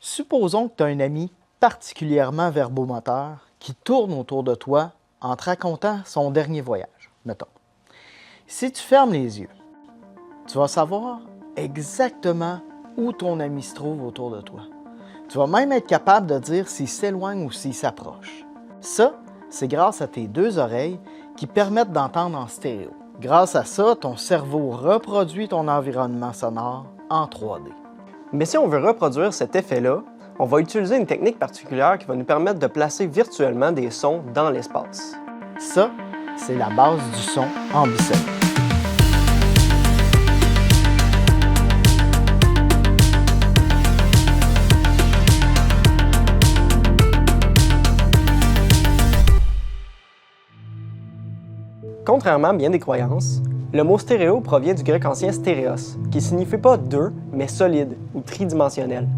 Supposons que tu as un ami particulièrement verbomoteur qui tourne autour de toi en te racontant son dernier voyage, mettons. Si tu fermes les yeux, tu vas savoir exactement où ton ami se trouve autour de toi. Tu vas même être capable de dire s'il s'éloigne ou s'il s'approche. Ça, c'est grâce à tes deux oreilles qui permettent d'entendre en stéréo. Grâce à ça, ton cerveau reproduit ton environnement sonore en 3D. Mais si on veut reproduire cet effet-là, on va utiliser une technique particulière qui va nous permettre de placer virtuellement des sons dans l'espace. Ça, c'est la base du son ambisonique. Contrairement à bien des croyances, le mot stéréo provient du grec ancien stéréos, qui signifie pas deux, mais solide ou tridimensionnel.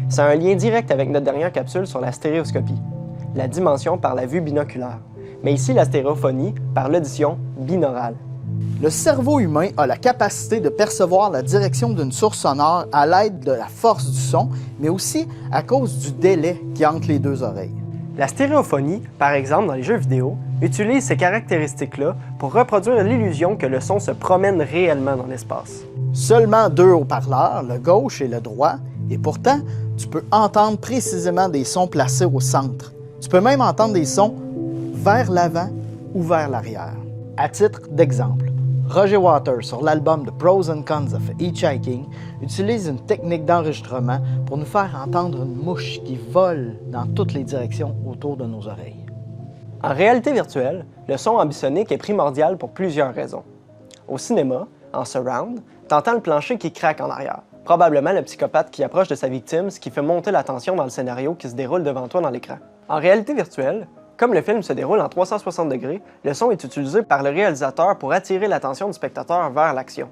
Ça a un lien direct avec notre dernière capsule sur la stéréoscopie, la dimension par la vue binoculaire, mais ici la stéréophonie par l'audition binaurale. Le cerveau humain a la capacité de percevoir la direction d'une source sonore à l'aide de la force du son, mais aussi à cause du délai qui entre les deux oreilles. La stéréophonie, par exemple dans les jeux vidéo, utilise ces caractéristiques-là pour reproduire l'illusion que le son se promène réellement dans l'espace. Seulement deux haut-parleurs, le gauche et le droit, et pourtant, tu peux entendre précisément des sons placés au centre. Tu peux même entendre des sons vers l'avant ou vers l'arrière. À titre d'exemple, Roger Waters, sur l'album The Pros and Cons of Hitchhiking, utilise une technique d'enregistrement pour nous faire entendre une mouche qui vole dans toutes les directions autour de nos oreilles. En réalité virtuelle, le son ambisonique est primordial pour plusieurs raisons. Au cinéma, en surround, t'entends le plancher qui craque en arrière. Probablement le psychopathe qui approche de sa victime, ce qui fait monter la tension dans le scénario qui se déroule devant toi dans l'écran. En réalité virtuelle, comme le film se déroule en 360 degrés, le son est utilisé par le réalisateur pour attirer l'attention du spectateur vers l'action.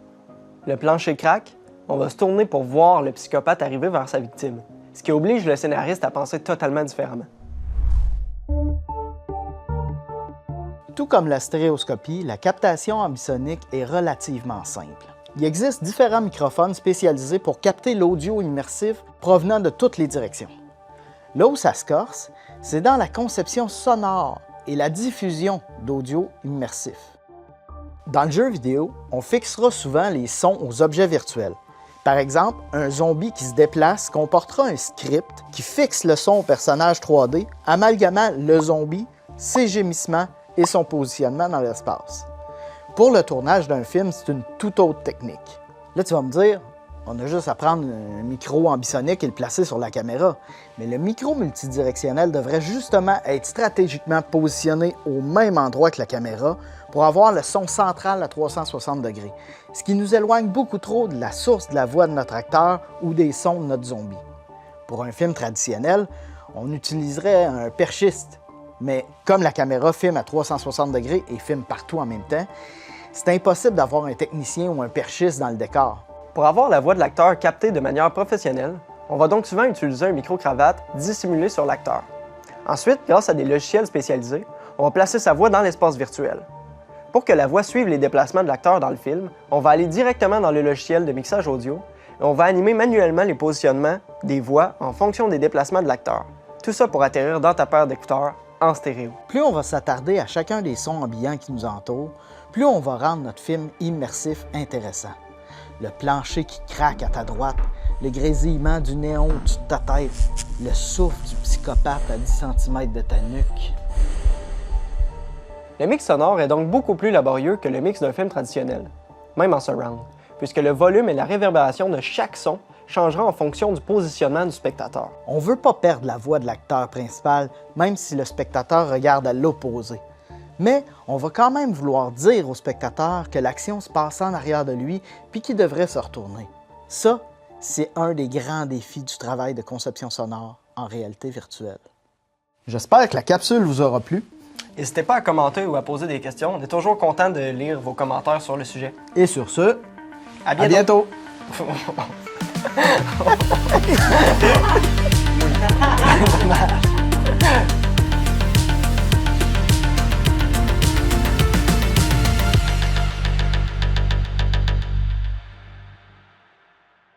Le plancher craque, on va se tourner pour voir le psychopathe arriver vers sa victime, ce qui oblige le scénariste à penser totalement différemment. Tout comme la stéréoscopie, la captation ambisonique est relativement simple. Il existe différents microphones spécialisés pour capter l'audio immersif provenant de toutes les directions. Là où ça se corse, c'est dans la conception sonore et la diffusion d'audio immersif. Dans le jeu vidéo, on fixera souvent les sons aux objets virtuels. Par exemple, un zombie qui se déplace comportera un script qui fixe le son au personnage 3D, amalgamant le zombie, ses gémissements et son positionnement dans l'espace. Pour le tournage d'un film, c'est une toute autre technique. Là, tu vas me dire, on a juste à prendre un micro ambisonique et le placer sur la caméra. Mais le micro multidirectionnel devrait justement être stratégiquement positionné au même endroit que la caméra pour avoir le son central à 360 degrés, ce qui nous éloigne beaucoup trop de la source de la voix de notre acteur ou des sons de notre zombie. Pour un film traditionnel, on utiliserait un perchiste. Mais comme la caméra filme à 360 degrés et filme partout en même temps, c'est impossible d'avoir un technicien ou un perchiste dans le décor. Pour avoir la voix de l'acteur captée de manière professionnelle, on va donc souvent utiliser un micro-cravate dissimulé sur l'acteur. Ensuite, grâce à des logiciels spécialisés, on va placer sa voix dans l'espace virtuel. Pour que la voix suive les déplacements de l'acteur dans le film, on va aller directement dans le logiciel de mixage audio et on va animer manuellement les positionnements des voix en fonction des déplacements de l'acteur. Tout ça pour atterrir dans ta paire d'écouteurs en stéréo. Plus on va s'attarder à chacun des sons ambiants qui nous entourent, plus on va rendre notre film immersif intéressant. Le plancher qui craque à ta droite, le grésillement du néon au-dessus de ta tête, le souffle du psychopathe à 10 cm de ta nuque. Le mix sonore est donc beaucoup plus laborieux que le mix d'un film traditionnel, même en surround, puisque le volume et la réverbération de chaque son changera en fonction du positionnement du spectateur. On ne veut pas perdre la voix de l'acteur principal, même si le spectateur regarde à l'opposé. Mais on va quand même vouloir dire au spectateur que l'action se passe en arrière de lui puis qu'il devrait se retourner. Ça, c'est un des grands défis du travail de conception sonore en réalité virtuelle. J'espère que la capsule vous aura plu. N'hésitez pas à commenter ou à poser des questions. On est toujours content de lire vos commentaires sur le sujet. Et sur ce, à bientôt! À bientôt.